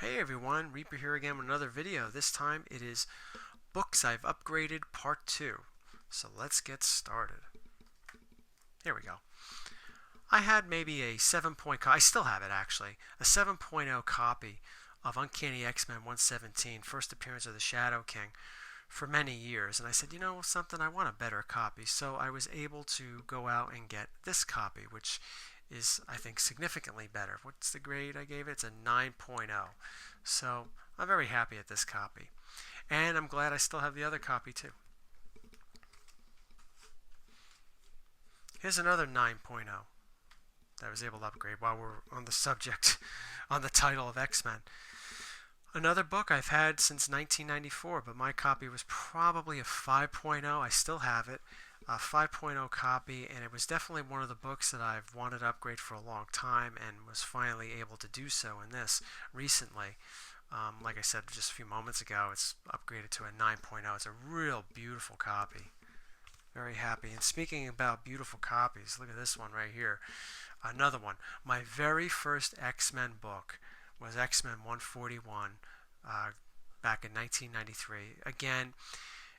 Hey everyone, Reaper here again with another video. This time it is Books I've Upgraded Part 2. So let's get started. Here we go. I had maybe a 7-point, I still have it actually, a 7.0 copy of Uncanny X-Men 117, First Appearance of the Shadow King, for many years. And I said, you know something, I want a better copy. So I was able to go out and get this copy, which is, I think, significantly better. What's the grade I gave it? It's a 9.0. So I'm very happy at this copy. And I'm glad I still have the other copy too. Here's another 9.0 that I was able to upgrade while we're on the subject, on the title of X-Men. Another book I've had since 1994, but my copy was probably a 5.0. I still have it, a 5.0 copy, and it was definitely one of the books that I've wanted to upgrade for a long time and was finally able to do so in this recently. Like I said just a few moments ago, it's upgraded to a 9.0. It's a real beautiful copy. Very happy. And speaking about beautiful copies, look at this one right here. Another one. My very first X-Men book was X-Men 141 back in 1993. Again,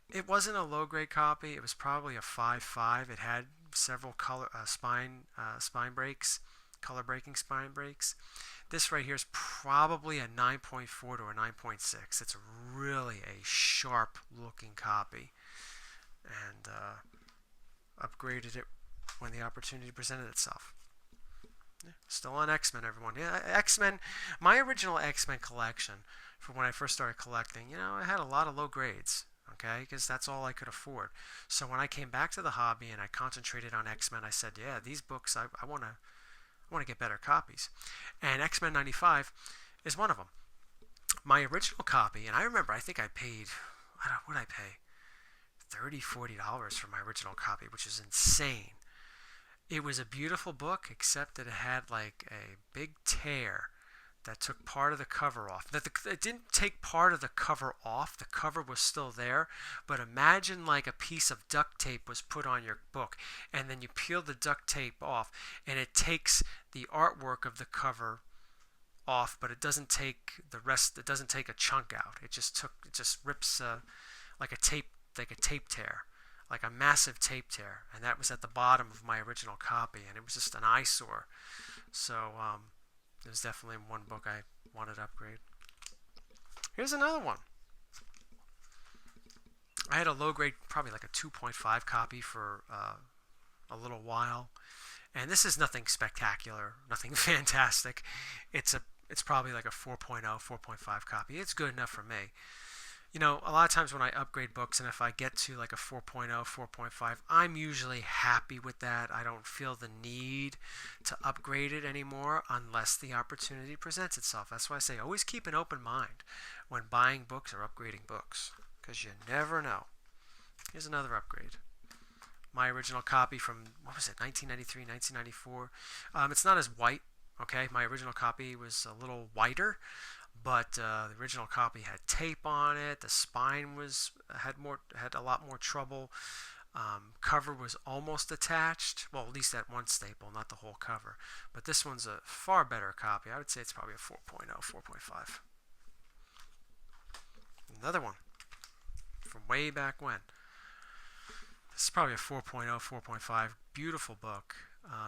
it wasn't a low-grade copy. It was probably a 5.5. It had several spine breaks, color-breaking spine breaks. This right here is probably a 9.4 to a 9.6. It's really a sharp-looking copy, and upgraded it when the opportunity presented itself. Still on X-Men, everyone. Yeah, X-Men, my original X-Men collection from when I first started collecting, I had a lot of low grades, okay, because that's all I could afford. So when I came back to the hobby and I concentrated on X-Men, I said, yeah, these books, I want to get better copies. And X-Men 95 is one of them. My original copy, and I remember, I think I paid, what did I pay? $30, $40 for my original copy, which is insane. It was a beautiful book, except that it had like a big tear that took part of the cover off. It didn't take part of the cover off. The cover was still there. But imagine like a piece of duct tape was put on your book, and then you peel the duct tape off, and it takes the artwork of the cover off, but it doesn't take the rest. It doesn't take a chunk out. It just rips like a tape tear, like a massive tape tear, and that was at the bottom of my original copy, and it was just an eyesore. So it was definitely one book I wanted to upgrade. Here's another one. I had a low grade, probably like a 2.5 copy for a little while, and this is nothing spectacular, nothing fantastic. It's probably like a 4.0, 4.5 copy. It's good enough for me. A lot of times when I upgrade books, and if I get to like a 4.0, 4.5, I'm usually happy with that. I don't feel the need to upgrade it anymore unless the opportunity presents itself. That's why I say always keep an open mind when buying books or upgrading books, because you never know. Here's another upgrade. My original copy from, 1993, 1994. It's not as white, okay? My original copy was a little whiter. But the original copy had tape on it. The spine had a lot more trouble. Cover was almost attached. Well, at least that one staple, not the whole cover. But this one's a far better copy. I would say it's probably a 4.0, 4.5. Another one from way back when. This is probably a 4.0, 4.5. Beautiful book.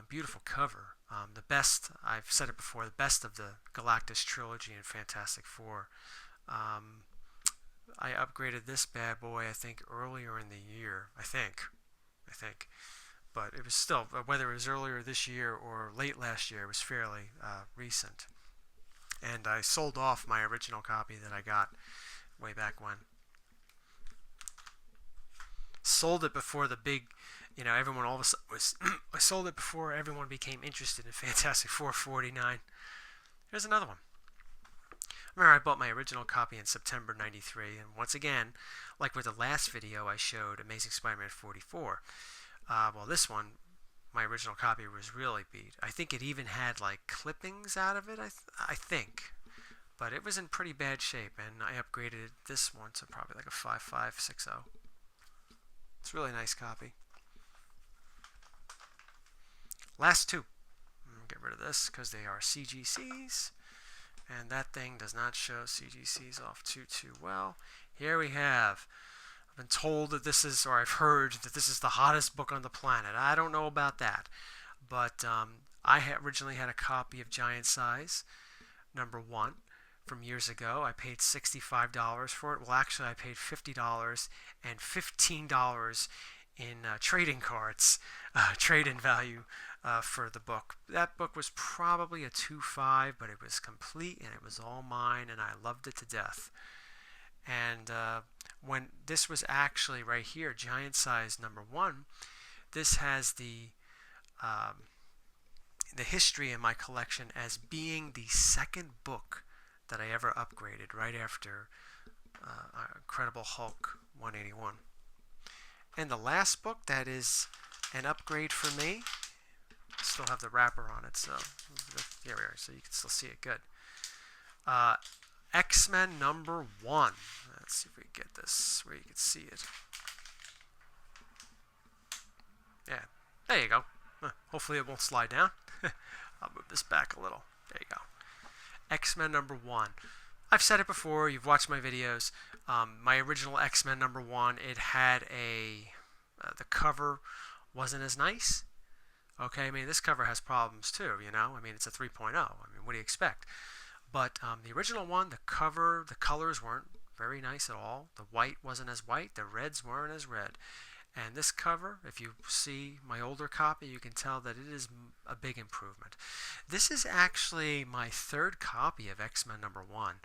Beautiful cover. The best, I've said it before, the best of the Galactus trilogy and Fantastic Four. I upgraded this bad boy, I think, earlier in the year. I think. But it was still, whether it was earlier this year or late last year, it was fairly recent. And I sold off my original copy that I got way back when. Sold it before the big, everyone all of a sudden was. I sold it before everyone became interested in Fantastic Four 49. Here's another one. Remember, I bought my original copy in September '93, and once again, like with the last video, I showed Amazing Spider-Man 44. Well, this one, my original copy was really beat. I think it even had like clippings out of it. I think, but it was in pretty bad shape, and I upgraded this one to probably like a 5.5, 6.0. It's a really nice copy. Last two. Get rid of this because they are CGCs. And that thing does not show CGC's off too well. Here we have. I've been told that this is, or I've heard that this is the hottest book on the planet. I don't know about that. But I originally had a copy of Giant Size #1 from years ago. I paid $65 for it. Well, actually, I paid $50 and $15 in trading cards, trade-in value for the book. That book was probably a 2.5, but it was complete and it was all mine, and I loved it to death. And when this was actually right here, Giant Size #1, this has the history in my collection as being the second book that I ever upgraded right after Incredible Hulk 181. And the last book that is an upgrade for me, still have the wrapper on it, so here we are, so you can still see it good. X-Men #1. Let's see if we can get this where you can see it. Yeah, there you go. Hopefully it won't slide down. I'll move this back a little. There you go. X-Men #1. I've said it before. You've watched my videos. My original X-Men #1, it had the cover wasn't as nice. Okay, I mean, this cover has problems too, you know. I mean, it's a 3.0. I mean, what do you expect? But the original one, the cover, the colors weren't very nice at all. The white wasn't as white. The reds weren't as red. And this cover, if you see my older copy, you can tell that it is a big improvement. This is actually my third copy of X-Men #1.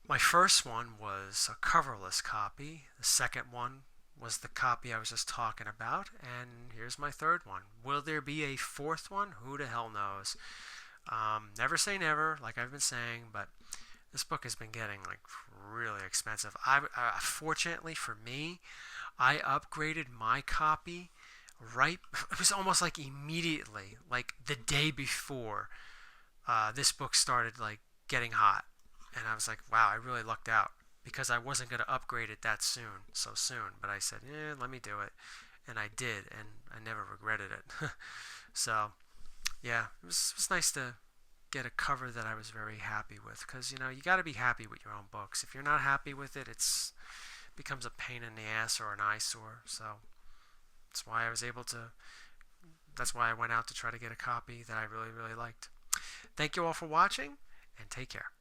My first one was a coverless copy. The second one was the copy I was just talking about. And here's my third one. Will there be a fourth one? Who the hell knows? Never say never, like I've been saying, but this book has been getting like really expensive. Fortunately for me, I upgraded my copy right, it was almost like immediately, like the day before this book started like getting hot. And I was like, wow, I really lucked out because I wasn't going to upgrade it so soon. But I said, let me do it. And I did, and I never regretted it. So, yeah, it was nice to get a cover that I was very happy with because, you know, you got to be happy with your own books. If you're not happy with it, it's becomes a pain in the ass or an eyesore. So that's why I went out to try to get a copy that I really, really liked. Thank you all for watching, and take care.